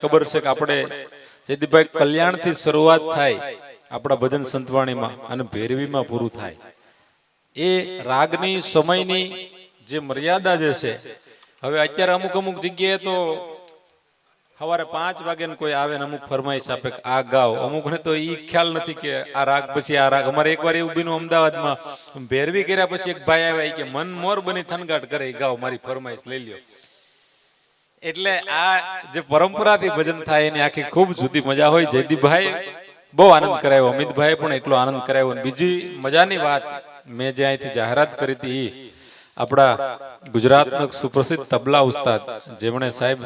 ખબર છે કે આપણે જયદીપભાઈ કલ્યાણથી શરૂઆત થાય આપણા ભજન સંતવાણીમાં અને ભેરવીમાં પૂરું થાય. એ રાગની સમયની જે મર્યાદા જે છે, હવે અત્યારે અમુક અમુક જગ્યાએ તો સવારે 5 વાગે કોઈ આવે ને અમુક ફરમાઈશ આપે આ ગાવ, અમુકને તો ઈ ખ્યાલ નથી કે આ રાગ પછી આ રાગ. અમારે એકવાર એવું બીનું અમદાવાદમાં ભેરવી કર્યા પછી એક ભાઈ આવ્યા કે મન મોર બની થનગાટ કરે ગાવ, મારી ફરમાઈશ લઈ લ્યો. એટલે આ જે પરંપરાથી ભજન થાય એની આખી ખૂબ જુદી મજા હોય. જયદીપભાઈ બહુ આનંદ કરાવ્યો, અમિતભાઈ પણ એટલો આનંદ કરાવ્યો. બીજી મજાની વાત મેં જે અહીંથી જાહેરાત કરી હતી, આપણા ગુજરાતના સુપ્રસિદ્ધ તબલા ઉસ્તાદ, જેમણે સાહેબ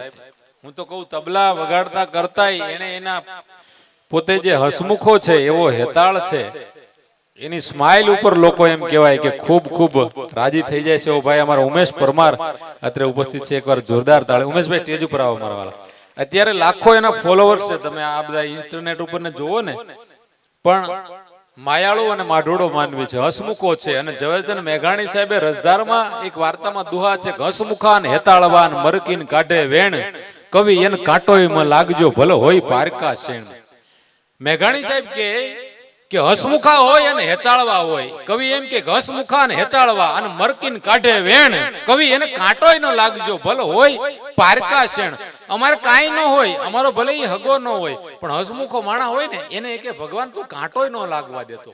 હું તો કહું તબલા વગાડતા કરતાય એને એના પોતે જે હસમુખો છે, એવો હેતાળ છે, એની સ્માઇલ ઉપર લોકો એમ કહેવાય કે ખૂબ ખૂબ રાજી થઈ જાય છે. એવો ભાઈ અમારા ઉમેશ પરમાર અત્યારે ઉપસ્થિત છે. એકવાર જોરદાર તાળી. ઉમેશભાઈ સ્ટેજ ઉપર આવો મારા વાળા. અત્યારે લાખો એના ફોલોવર્સ છે, તમે આ બધા ઇન્ટરનેટ ઉપર ને જોવો ને, પણ માયાળુ અને માઢોડો માનવી છે, હસમુખો છે. અને ઝવેરચંદ મેઘાણી સાહેબે રસધારમાં એક વાર્તામાં દુહા છે, હસમુખાન હેતાળવાન મરકીન કાઢે વેણ, કવિ એને કાંટોયમાં લાગજો ભલો હોય પારકા શેણ. મેઘાણી સાહેબ કે હસમુખા હોય અને હેતાળવા હોય, કવિ એમ કે હસમુખા અને હેતાળવા અને મરકીન કાઢે વેણ, કવિ એને કાંટોય ન લાગજો ભલો હોય પારકા શેણ. અમારે કાંઈ ન હોય, અમારો ભલે એ હગો ન હોય, પણ હસમુખો માણા હોય ને એને કે ભગવાન તું કાંટોય ન લાગવા દેતો.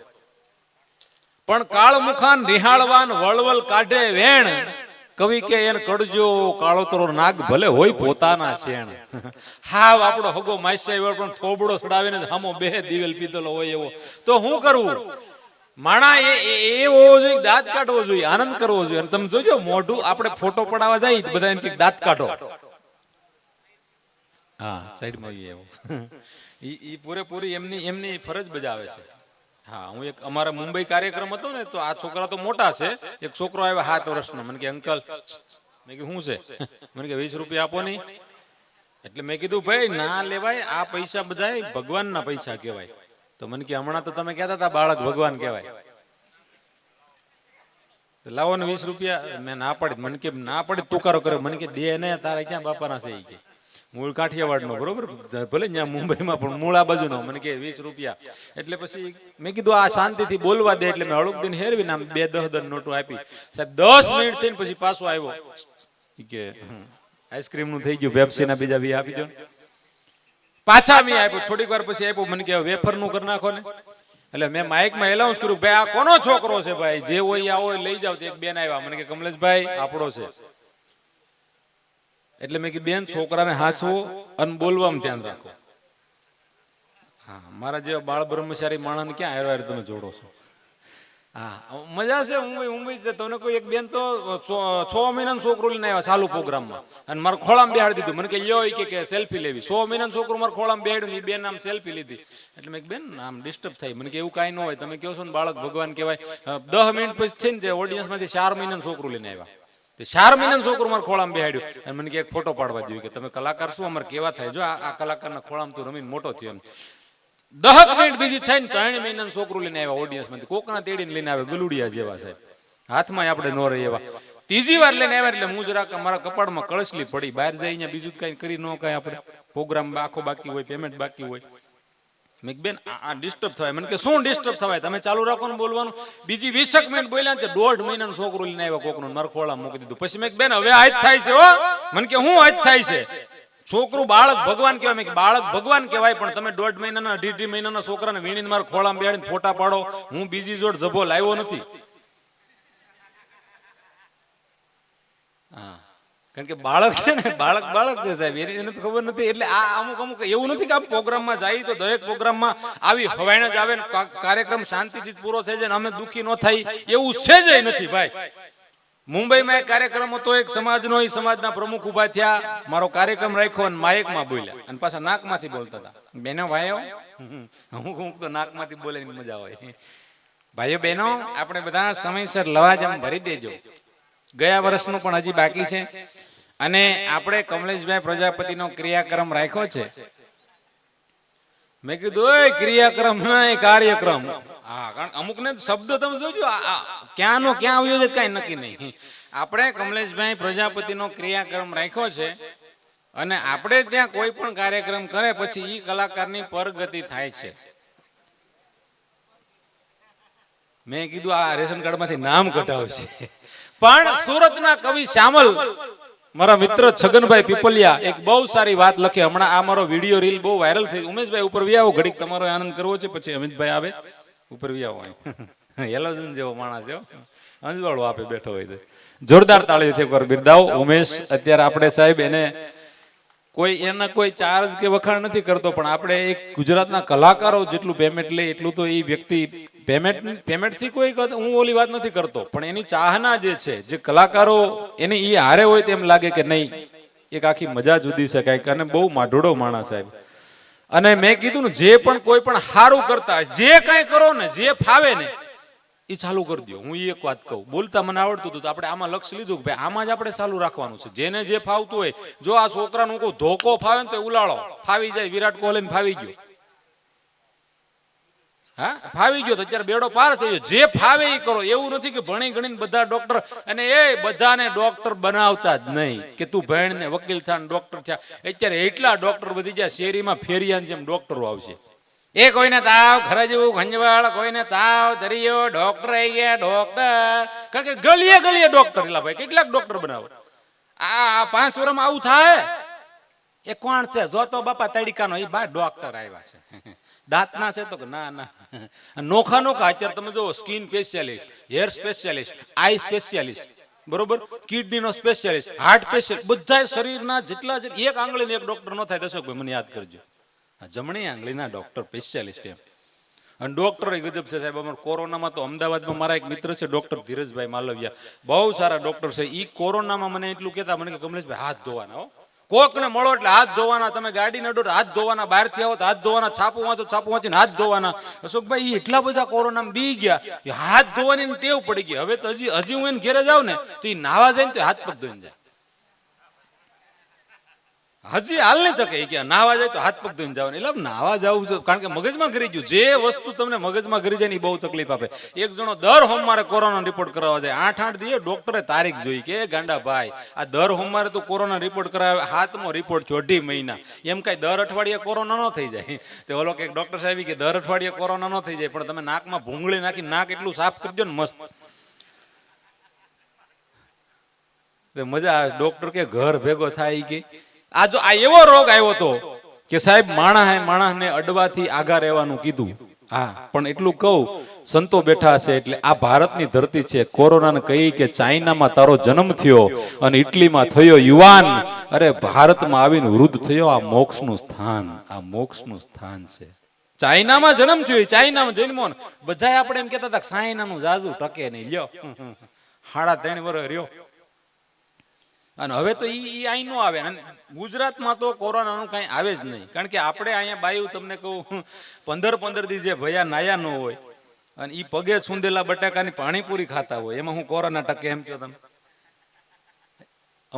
પણ કાળમુખાન નિહાળવાન વળવલ કાઢે વેણ, કવિ કે એને કડજો કાળોતરો નાગ ભલે હોય પોતાના શેણ. હાવ આપણો હગો માસ્યા પણ થોબડો ચડાવીને હામો બે દિવેલ પીધેલો હોય એવો. તો શું કરવું? માણા એવો જોઈએ, દાંત કાઢવો જોઈએ, આનંદ કરવો જોઈએ. અને તમે જોજો મોઢું આપણે ફોટો પડાવવા જાય બધા એમ કે દાંત કાઢો. હા, સાઈડમાં એવું ઈ પૂરેપૂરી એમની ફરજ બજાવે છે. હા, હું એક અમારા મુંબઈ કાર્યક્રમ હતો ને, તો આ છોકરા તો મોટા છે, એક છોકરો આવ્યો 7 વર્ષનો, મને કે અંકલ, મેં કીધું શું છે? મને કે 20 રૂપિયા આપો નહીં. એટલે મેં કીધું ભાઈ ના લેવાય, આ પૈસા બધા ભગવાનના પૈસા કહેવાય. તો મને કે હમણાં તો તમે કહેતા હતા બાળક ભગવાન કહેવાય, લાવો ને 20 રૂપિયા. મેં ના પાડી. મને કે ના પાડી તુકારો કર્યો. મને કે દે ને, તારા ક્યાં બાપાના છે? કે મૂળ કાઠિયાવાડ નો, બરોબર, ભલે ત્યાં મુંબઈમાં પણ મૂળ આ બાજુ નો. મને કે 20 રૂપિયા. એટલે પછી મેં કીધું આ શાંતિથી બોલવા દે. એટલે મેં હળુક દિન હેરવી ને 2-10 નોટો આપી. સાહેબ 10 મિનિટ થઈને પછી પાછો આવ્યો કે આઈસ્ક્રીમ નું થઈ ગયું, પેપ્સી ના બીજા 20 આપી દો. પાછા મેં આપ્યો. થોડીક વાર પછી આપ્યો. મને કે વેફર નું કરી નાખો ને. એટલે મેં માઇકમાં એલાઉન્સ કર્યું, ભાઈ આ કોનો છોકરો છે? ભાઈ જે હોય આવો લઈ જાવ. એક બેન આવ્યા. મને કે કમલેશભાઈ આપણો છે. એટલે મેં કીધું બેન છોકરાને હાચવો અને બોલવામાં ધ્યાન રાખો. હા, મારા જેવા બાળ બ્રહ્મચારી માણસને ક્યાં હારો તમે જોડો છો? હા, મજા છે. મુંબઈ તમને કોઈ એક બેન તો 6 મહિનાનું છોકરું લઈને આવ્યા ચાલુ પ્રોગ્રામમાં, અને મારા ખોળામાં બેહાડી દીધું. મને કે લ્યો કે સેલ્ફી લેવી. 6 મહિનાનું છોકરું મારા ખોળામાં બેહાડ્યું, એ બેન આમ સેલ્ફી લીધી. એટલે મેં બેન આમ ડિસ્ટર્બ થાય. મને કે એવું કાંઈ ન હોય, તમે કહો છો ને બાળક ભગવાન કહેવાય. 10 મિનિટ પછી થઈને જે ઓડિયન્સમાંથી 4 મહિનાનું છોકરું લઈને આવ્યા. 4 મહિનાનું છોકરું મારા ખોળામાં બેહાડ્યું. અને મને કે એક ફોટો પાડવા જોઈએ કે તમે કલાકાર શું અમારે કેવા થાય, જો આ કલાકારના ખોળામાં તું રમીને મોટો થયો એમ. 10 મિનિટ બીજી થઈને 3 મહિનાનું છોકરું લઈને આવ્યા ઓડિયન્સમાંથી. કોકના તેડીને લઈને આવે, ગુલુડિયા જેવા સાહેબ, હાથમાં આપણે નો રહી એવા. ત્રીજી વાર લઈને આવ્યા એટલે હું જરાક મારા કપાળમાં કળશલી પડી. બહાર જઈને બીજું કઈ કરી ન કાંઈ, આપણે પ્રોગ્રામ આખો બાકી હોય, પેમેન્ટ બાકી હોય. મેં બેન આ ડિસ્ટર્બ થવાય. મને કે શું ડિસ્ટર્બ થવાય, તમે ચાલુ રાખો ને બોલવાનું. બીજી 20 મિનિટ બોલ્યા ને 1.5 મહિનાનું છોકરું લઈને આવ્યા કોકનું, મારા ખોળામાં મૂકી દીધું. પછી મેં બેન હવે આજ થાય છે હો. મને કે હું આજ થાય છે? છોકરું બાળક ભગવાન કહેવાય. મેં બાળક ભગવાન કહેવાય, પણ તમે 1.5 મહિનાના 1.5 મહિનાના છોકરાને વીણીને મારા ખોળામાં બેહાડીને ફોટા પાડો. હું બીજી જોડ જભો લાવ્યો નથી. હા, કારણ કે બાળક છે ને, બાળક છે સાહેબ, એને તો ખબર નથી. એટલે આ અમુક એવું નથી કે આ પ્રોગ્રામમાં જાય તો દરેક પ્રોગ્રામમાં આવી હવાઈણ જ આવે ને કાર્યક્રમ શાંતિથી પૂરો થઈ જાય ને અમે દુઃખી ન થાય, એવું છે જ નથી ભાઈ. મુંબઈમાં એક કાર્યક્રમ હતો, એક સમાજનો, એ સમાજના પ્રમુખ ઉભા થયા, મારો કાર્યક્રમ રાખ્યો અને માઇકમાં બોલ્યા, અને પાછા નાકમાંથી બોલતા હતા. બેનો ભાઈઓ, હું તો નાકમાંથી બોલે મજા હોય. ભાઈઓ બહેનો, આપણે બધા સમયસર લવાજમ ભરી દેજો. ગયા વર્ષનું પણ હજી બાકી છે. અને આપણે કમલેશભાઈ પ્રજાપતિનો ક્રિયાક્રમ રાખ્યો છે. મેં કીધું ઓય ક્રિયાક્રમ નહીં, કાર્યક્રમ. હા, કારણ અમુક ને શબ્દ તમે જોજો ક્યાં નો ક્યાં આવ્યો છે કઈ નક્કી નહીં. આપણે કમલેશભાઈ પ્રજાપતિનો ક્રિયાક્રમ રાખ્યો છે. અને આપણે ત્યાં કોઈ પણ કાર્યક્રમ કરે પછી ઈ કલાકારની પરગતિ થાય છે. મેં કીધું આ રેશન કાર્ડ માંથી નામ કઢાવશે, પણ સુરતના કવિ શ્યામલ મારા મિત્ર છગનભાઈ પીપલિયા એક બહુ સારી વાત લખી. હમણાં આ મારો વિડીયો રીલ બહુ વાયરલ થઈ. ઉમેશભાઈ ઉપર વી આવો, ઘડીક તમારો આનંદ કરવો છે, પછી અમિતભાઈ આવે ઉપર વી આવો. હેલોજન જેવો માણસ જેવો અંજવાળો આપે બેઠો હોય તો જોરદાર તાળીઓથી એકવાર બિરદાવો. ઉમેશ અત્યારે આપણે સાહેબ એને કોઈ એના કોઈ ચાર્જ કે વખાણ નથી કરતો, પણ આપણે એક ગુજરાતના કલાકારો જેટલું પેમેન્ટ લે એટલું તો એ વ્યક્તિ પેમેન્ટ થી કોઈ હું ઓલી વાત નથી કરતો, પણ એની ચાહના જે છે, જે કલાકારો એની ઈ હારે હોય તેમ લાગે કે નહીં એક આખી મજા જુદી છે કાંઈક. અને બહુ માઢોડો માણસ સાહેબ. અને મેં કીધું ને જે પણ કોઈ પણ સારું કરતા જે કાંઈ કરો ને જે ફાવે ને એ ચાલુ કરી દો. હું એક વાત કહું, બોલતા મને આવડતું હતું તો આપણે આમાં લક્ષ્ય લીધું કે ભાઈ આમાં જ આપણે ચાલુ રાખવાનું છે. જેને જે ફાવતું હોય, જો આ છોકરાનું કોઈ ધોકો ફાવે ને તો ઉલાળો, ફાવી જાય. વિરાટ કોહલી ને ફાવી ગયો, હા ફાવી ગયો તો અત્યારે બેડો પાર થઈ ગયો. જે ફાવે એ કરો. એવું નથી કે ભણી ગણીને બધા ડોક્ટર, અને એ બધાને ડોક્ટર બનાવતા જ નહીં કે તું ભણ ને વકીલ થા ને ડોક્ટર થયા. અત્યારે એટલા ડોક્ટર વધી ગયા, શેરીમાં ફેરિયાની જેમ ડોક્ટરો આવશે. એ કોઈને તાવ ખરજવું ખંજવાળ, કોઈને તાવ ધરિયો, ડોક્ટર આવી ગયા ડોક્ટર. કારણ કે ગલીએ ગલીએ ડોક્ટર. એલા ભાઈ કેટલાક ડોક્ટર બનાવો. આ 5 વર્ષમાં આવું થાય. એ કોણ છે જો તો બાપા તડીકાનો, એ બા ડોક્ટર આવ્યા છે. દાંતના છે તો કે ના ના નોખા નોખા. અત્યારે તમે જો સ્કિન સ્પેશિયાલિસ્ટ, હેર સ્પેશિયાલિસ્ટ, આઈ સ્પેશિયાલિસ્ટ, બરોબર, કિડની નો સ્પેશિયાલિસ્ટ, હાર્ટ સ્પેશિયાલિસ્ટ, બધા શરીરના જેટલા એક આંગળીને એક ડોક્ટર ન થાય. દર્શકભાઈ મને યાદ કરજો, જમણી આંગળીના ડોક્ટર સ્પેશિયાલિસ્ટ એમ. અને ડોક્ટર ગજબ છે સાહેબ. અમારે કોરોનામાં તો અમદાવાદમાં મારા એક મિત્ર છે ડોક્ટર ધીરજભાઈ માલવિયા, બહુ સારા ડોક્ટર છે. ઈ કોરોનામાં મને એટલું કહેતા, મને કે કમલેશભાઈ હાથ ધોવાના હો, કોકને મળો એટલે હાથ ધોવાના, તમે ગાડી નડો હાથ ધોવાના, બહારથી આવો તો હાથ ધોવાના, છાપું વાંચો છાપું વાંચીને હાથ ધોવાના. અશોકભાઈ એટલા બધા કોરોનામાં બી ગયા, હાથ ધોવાની ટેવ પડી ગઈ. હવે તો હજી હું એને ઘેરે જાઉં ને તો એ નાવા જાય ને તો હાથ પગ ધોઈને જાય. હજી હાલ નહીં તકે કે નાવા જાય તો હાથ પગ ધોઈને જવાનું. એટલે નાવા જવું છે કારણ કે મગજમાં કરી ગયું. જે વસ્તુ તમને મગજમાં કરી જાય ને બહુ તકલીફ આપે. એક જણો દર સોમવારે કોરોના રિપોર્ટ કરાવવા જાય, 8 દિવસ ડોક્ટરે તારીખ જોઈ કે ગાંડા ભાઈ આ દર સોમવારે તો કોરોના રિપોર્ટ કરાવે, 7મો રિપોર્ટ 4 મહિના. એમ કઈ દર અઠવાડિયે કોરોના ન થઈ જાય. તે ઓલો કે ડોક્ટર સાહેબ કે દર અઠવાડિયે કોરોના ન થઈ જાય, પણ તમે નાકમાં ભૂંગળી નાખી નાક એટલું સાફ કરી દો ને મસ્ત મજા આવે. ડોક્ટર કે ઘર ભેગો થાય કે આ જો આ એવો રોગ આવ્યો તો કે સાહેબ માણસને અડવાથી આગા રહેવાનું કીધું. હા પણ એટલું કહું, સંતો બેઠા છે એટલે આ ભારતની ધરતી છે. કોરોનાને કહી કે ચાઇનામાં તારો જન્મ થયો અને ઇટલીમાં થયો યુવાન, અરે ભારતમાં આવીને વૃદ્ધ થયો. આ મોક્ષનું સ્થાન, આ મોક્ષનું સ્થાન છે. ચાઇનામાં જન્મ થયો, ચાઇનામાં જન્મો. બધા આપણે એમ કહેતા હતા ચાઇનાનું જાજુ ટકે નહીં, લ્યો 3.5 વર્ષ રહ્યો. અને હવે તો ઈ અહીં નો આવે. અને ગુજરાતમાં તો કોરોનાનું કઈ આવે જ નહીં, કારણ કે આપણે અહીંયા બાયું તમને કહું 15 દી જે ભયા નાયા ન હોય અને ઈ પગે છૂંદેલા બટાકાની પાણીપુરી ખાતા હોય, એમાં હું કોરોના ટકે એમ કહો તમે?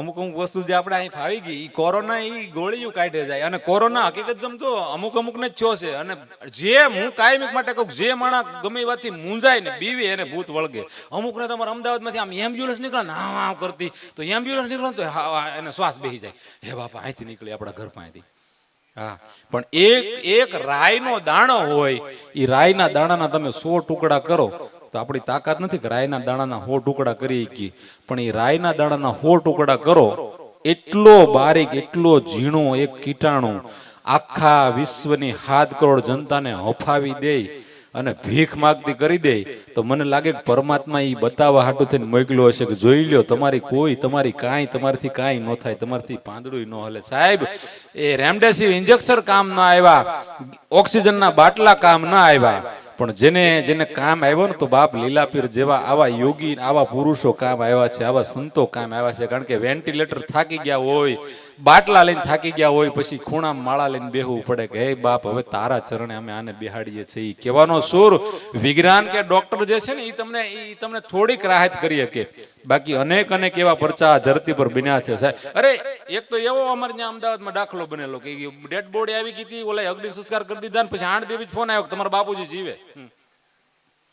અમુક વસ્તુ જે આપણે અહીં ફાવી ગઈ, ઈ કોરોના ઈ ગોળીયું કાઢે જાય. અને કોરોના હકીકત જમતો અમુક ને જ થયો છે. અને જે હું કાયમિક માટે કહું, જે માણસ ગમે એ વાતથી મૂંઝાય ને બીવે એને ભૂત વળગે. અમુક ને તમારે અમદાવાદમાંથી આમ એમ્બ્યુલન્સ નીકળે ને આમ કરતી, તો એમ્બ્યુલન્સ નીકળે તો એને શ્વાસ બેસી જાય. હે બાપા અહીંથી નીકળી આપણા ઘર પાસેથી. હા પણ એક રાયનો દાણો હોય, એ રાયના દાણાના તમે 100 ટુકડા કરો તો આપણી તાકાત નથી કે રાયના દાણાના 100 ટુકડા કરી શકીએ. પણ એ રાયના દાણાના 100 ટુકડા કરો, એટલો બારીક, એટલો ઝીણો એક કીટાણુ આખા વિશ્વની 7 કરોડ જનતાને હફાવી દે અને ભીખ માગતી કરી દે. તો મને લાગે કે પરમાત્મા એ બતાવવા હાટું થઈને મોકલ્યો હશે કે જોઈ લ્યો તમારી કાંઈ તમારથી કાંઈ ન થાય, તમારથી પાંદડું ન હલે. સાહેબ એ રેમડેસિવિર ઇન્જેક્શન કામ ના આવ્યા, ઓક્સિજનના બાટલા કામ ના આવ્યા, પણ જેને કામ આવ્યો ને તો બાપ લીલાપીર જેવા આવા યોગી, આવા પુરુષો કામ આવ્યા છે, આવા સંતો કામ આવ્યા છે. કારણ કે વેન્ટિલેટર થાકી ગયા હોય, બાટલા લઈને થાકી ગયા હોય, પછી ખૂણામાં માળા લઈને બેહવું પડે કે હે બાપ હવે તારા ચરણે અમે આને બેહાડીએ છીએ. કહેવાનો સુર વિજ્ઞાન કે ડોક્ટર જે છે ને એ તમને થોડીક રાહત કરી શકે. બાકી અનેક એવા પરચા ધરતી પર બન્યા છે સાહેબ. અરે એક તો એવો અમારે ત્યાં અમદાવાદમાં દાખલો બનેલો કે ડેડ બોડી આવી ગઈ હતી, ઓલા અગ્નિ સંસ્કાર કરી દીધા, પછી 8 દિવસ ફોન આવ્યો કે તમારા બાપુજી જીવે.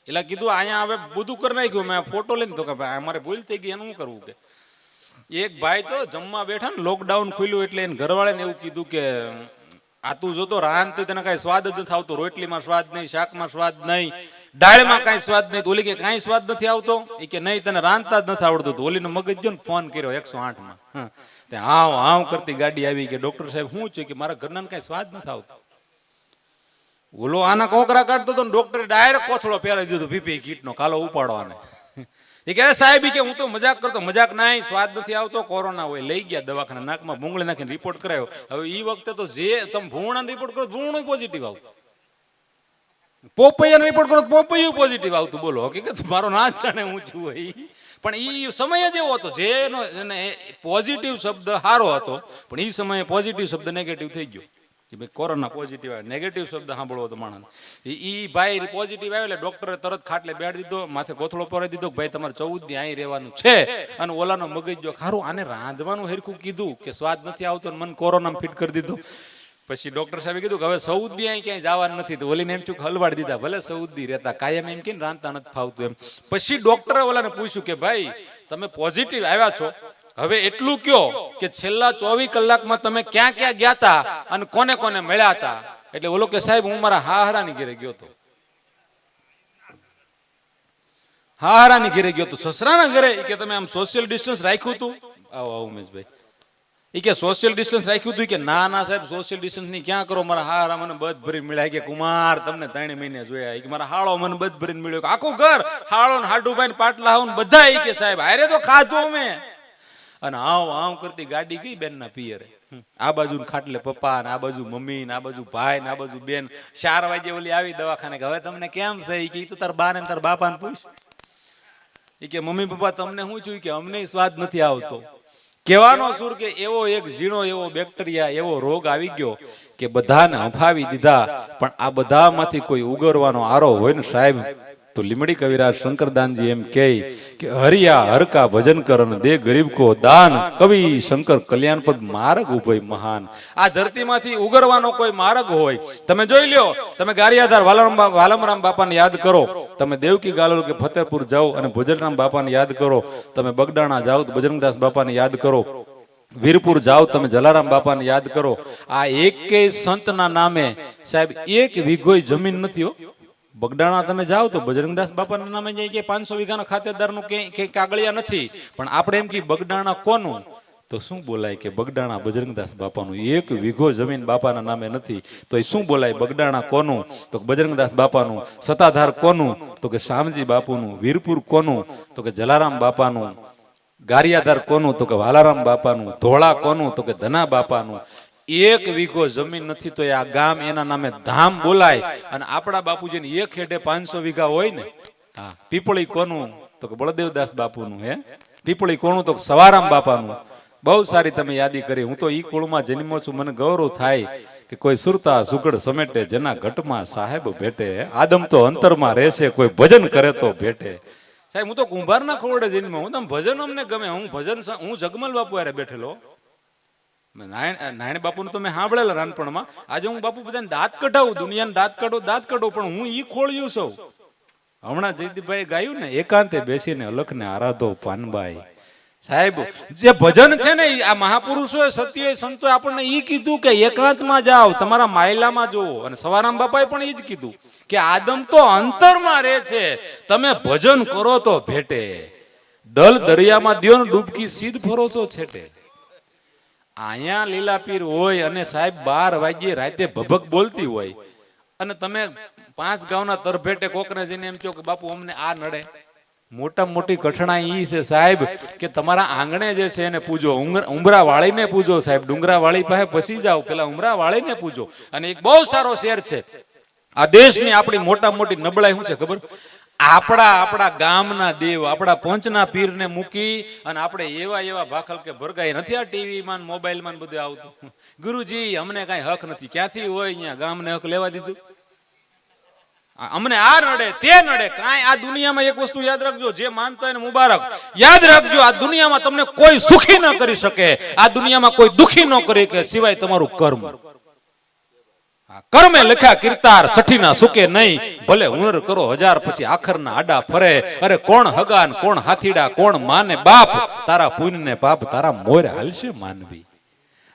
એટલે કીધું અહીંયા હવે બધું કરી નાખ્યું. મેં ફોટો લઈને તો કે ભાઈ અમારે ભૂલ થઈ ગઈ, એનું શું કરવું કે એક ભાઈ તો જમવા બેઠા ને, લોકડાઉન ખુલ્યું એટલે એને ઘરવાળાને એવું કીધું કે આ તું જોતો રાંધ તો તને કઈ સ્વાદ જ નથી આવતો, રોટલીમાં સ્વાદ નહીં, શાકમાં સ્વાદ નહીં, દાળમાં કઈ સ્વાદ નહીં. ઓલી કે કઈ સ્વાદ નથી આવતો, એ કે નહીં તને રાંધતા જ નથી આવડતું. તો ઓલીનો મગજ જો ને ફોન કર્યો 108 માં, હાવ હાવ કરતી ગાડી આવી કે ડોક્ટર સાહેબ શું છે કે મારા ઘરના કઈ સ્વાદ નથી આવતો. ઓલો આના કોકરા કાઢતો હતો ને ડોક્ટરે ડાયરેક્ટ કોથળો પહેરાવી દીધો પીપી કીટ નો, કાલો ઉપાડવાને. એ કે સાહેબ કે હું તો મજાક કરતો, મજાક નહીં, સ્વાદ નથી આવતો, કોરોના હોય. લઈ ગયા દવાખાના, નાકમાં ભૂંગળી નાખીને રિપોર્ટ કરાયો. હવે એ વખતે તો જે તમે ભૂંગળાનો રિપોર્ટ કરો ભૂંગળું પોઝિટિવ આવતું, પોપૈયાનો રિપોર્ટ કરો પોપૈયું પોઝિટિવ આવતું. બોલો હકીકત મારો ના જાણે હું છું ભાઈ. પણ એ સમય જ એવો હતો જેનો પોઝિટિવ શબ્દ સારો હતો, પણ એ સમયે પોઝિટિવ શબ્દ નેગેટિવ થઈ ગયો. ભાઈ કોરોના પોઝિટિવ આવે, નેગેટિવ શબ્દ સાંભળવો હતો માણસ. એ ભાઈ પોઝિટિવ આવે એટલે ડોક્ટરે તરત ખાટલે બેઠ દીધો, માથે ગોથળો પરાવી દીધો, ભાઈ તમારે 14 દી અહીં રહેવાનું છે. અને ઓલાનો મગજ જો ખારું, આને રાંધવાનું હરખું કીધું કે સ્વાદ નથી આવતો, મને કોરોના ફિટ કરી દીધો. પછી ડોક્ટર સાહેબે કીધું કે હવે 14 દી અહીં ક્યાંય જવાનું નથી. તો ઓલીને એમ ચૂક હલવાડી દીધા, ભલે 14 દી રહેતા, કાયમ એમ કે રાંધતા નથી ફાવતું એમ. પછી ડોક્ટરે ઓલાને પૂછ્યું કે ભાઈ તમે પોઝિટિવ આવ્યા છો, હવે એટલું કયો કે છેલ્લા 24 કલાકમાં તમે ક્યાં ક્યાં ગયા હતા અને કોને કોને મળ્યા હતા. એટલે ઓલો કે સાહેબ હું મારા હાહરાની ઘરે ગયો હતો, હાહરાની ઘરે ગયો હતો. સસરાના ઘરે કે તમે આમ સોશિયલ ડિસ્ટન્સ રાખ્યું હતું? આવો આવો ઉમેશભાઈ, એ કે સોશિયલ ડિસ્ટન્સ રાખ્યું હતું? કે ના ના સાહેબ સોશિયલ ડિસ્ટન્સ ની ક્યાં કરો, મારા હારા મને બધ ભરીને મળ્યા. કે કુમાર તમને 3 મહિને જોયા, કે મારા હાળો મને બધ ભરીને મળ્યો. આખું ઘર હાળો ને હાડુભાઈ પાટલા હાવ બધા કે સાહેબ હારે તો ખાધું અમે. અને આવ આવ કરતી ગાડી ગઈ બેન ના પિયરે. આ બાજુ ખાટલે પપ્પા ને, આ બાજુ મમ્મી ને, આ બાજુ ભાઈ ને, આ બાજુ બેન. 4 વાગે ઓલી આવી દવાખાને કે હવે તમને કેમ છે? કે તું તાર બા ને તાર બાપા ને પૂછ. એ કે મમ્મી પપ્પા તમને શું થયું? કે અમને સ્વાદ નથી આવતો. કહેવાનો સુર કે એવો એક ઝીણો એવો બેક્ટેરિયા, એવો રોગ આવી ગયો કે બધાને હંફાવી દીધા. પણ આ બધામાંથી કોઈ ઉગરવાનો આરો હોય ને સાહેબ, તો લીમડી કવિરાજ શંકરદાનજી એમ કહે કે હરિયા હરકા ભજન કરન દે ગરીબ કો દાન, કવિ શંકર કલ્યાણપદ માર્ગ ઉભય મહાન. આ ધરતીમાંથી ઉગરવાનો કોઈ માર્ગ હોય, તમે જોઈ લ્યો. તમે ગારિયાધાર વાલમરામ બાપાને યાદ કરો, તમે દેવકી ગાલોલ કે ફતેપુર જાઓ અને ભોજરામ બાપાને યાદ કરો, તમે બગડાણા જાઓ તો બજરંગદાસ બાપાને યાદ કરો, વીરપુર જાઓ તમે જલારામ બાપાને યાદ કરો. આ એકેય સંતના નામે સાહેબ 1 વીઘોય જમીન નથી હો. બગડાણા તમે જાઓ તો બજરંગદાસ બાપાના નામે જાય કે 500 વીઘાના ખાતેદારનું કે કાગળિયા નથી. પણ આપણે એમ કે બગડાણા કોનું, તો શું બોલાય કે બગડાણા બજરંગદાસ બાપાનું. 1 વીઘો જમીન બાપાના નામે નથી તો એ શું બોલાય? બગડાણા કોનું? તો બજરંગદાસ બાપાનું. સતાધાર કોનું? તો કે શામજી બાપુનું. વીરપુર કોનું? તો કે જલારામ બાપાનું. ગારિયાધાર કોનું? તો કે વાલારામ બાપાનું. ધોળા કોનું? તો કે ધના બાપાનું. 1 વીઘો જમીન નથી તો આ ગામ એના નામે ધામ બોલાય. અને આપણા બાપુજીને 1 હેડે 500 વીઘા હોય ને. હા, પીપળી કોનું? તો કે બળદેવદાસ બાપુનું. હે, પીપળી કોનું? તો સવારામ બાપાનું. બહુ સારી તમે યાદી કરી. હું તો ઈ કુળમાં જન્મ્યો છું, મને ગૌરવ થાય કે કોઈ સુરતા સુગડ સમેટે, જેના ઘટમાં સાહેબ ભેટે. આદમ તો અંતરમાં રહેશે, કોઈ ભજન કરે તો ભેટે. સાહેબ હું તો કુંભારના ખોરડે જન્મ્યો, હું તમે ભજન અમને ગમે. હું જગમલ બાપુ હારે બેઠેલો. નારાયણ બાપુ નું તમે સાંભળેલા નાનપણમાં. આજે હું બાપુ બધાને દાંત કઢાવું, દુનિયાને દાંત કાઢો, પણ હું ઈ ખોળ્યું છું. હમણાં જયદીપભાઈ ગાયું ને, એકાંતે બેસીને અલખને આરાધો પાનબાઈ. સાહેબ જે ભજન છે ને, આ મહાપુરુષો સત્ય સંતો આપણને ઈ કીધું કે એકાંતમાં જાઓ, તમારા માયલામાં જોવો. અને સવારામ બાપાએ પણ ઈ જ કીધું કે આદમ તો અંતરમાં રહે છે, તમે ભજન કરો તો ભેટે. દલ દરિયામાં દ્યો ને ડૂબકી સીધ ભરોસો છેટે. અહીંયા લીલા પીર હોય અને સાહેબ 12 વાગ્યે રાતે ભભક બોલતી હોય અને તમે 5 ગાઉના તરભેટે કોકને જઈને એમ કહો કે બાપુ અમને આ નડે. મોટા મોટી કઠણાઈ ઈ છે સાહેબ કે તમારા આંગણે જે છે એને પૂજો, ઉમરા વાળીને પૂજો સાહેબ. ડુંગરા વાળી પાસે પછી જાઓ, પેલા ઉમરા વાળીને પૂજો. અને એક બહુ સારો શેર છે, આ દેશની આપણી મોટા મોટી નબળાઈ શું છે ખબર? આપણા ગામના દેવ, આપણા પંચના પીરને મૂકી અને આપણે એવા ભાખલ કે ભરગાઈ નથી. આ ટીવી માં મોબાઈલ માં બધું આવતું. ગુરુજી અમને કઈ હક નથી. ક્યાંથી હોય અહીંયા ગામને હક લેવા દીધું? અમને આ નડે તે નડે કાંઈ. આ દુનિયામાં એક વસ્તુ યાદ રાખજો, જે માનતા હોય ને મુબારક, યાદ રાખજો આ દુનિયામાં તમને કોઈ સુખી ન કરી શકે, આ દુનિયામાં કોઈ દુખી ન કરી શકે સિવાય તમારું કર્મ. કર્મે લખ્યા કીર્તાર છઠ્ઠીના સુકે નહીં, ભલે હુનર કરો હજાર પછી આખરના આડા ફરે. અરે કોણ હગાન કોણ હાથીડા કોણ માને બાપ, તારા પુણ્ય ને પાપ તારા મોર હાલશે માનવી.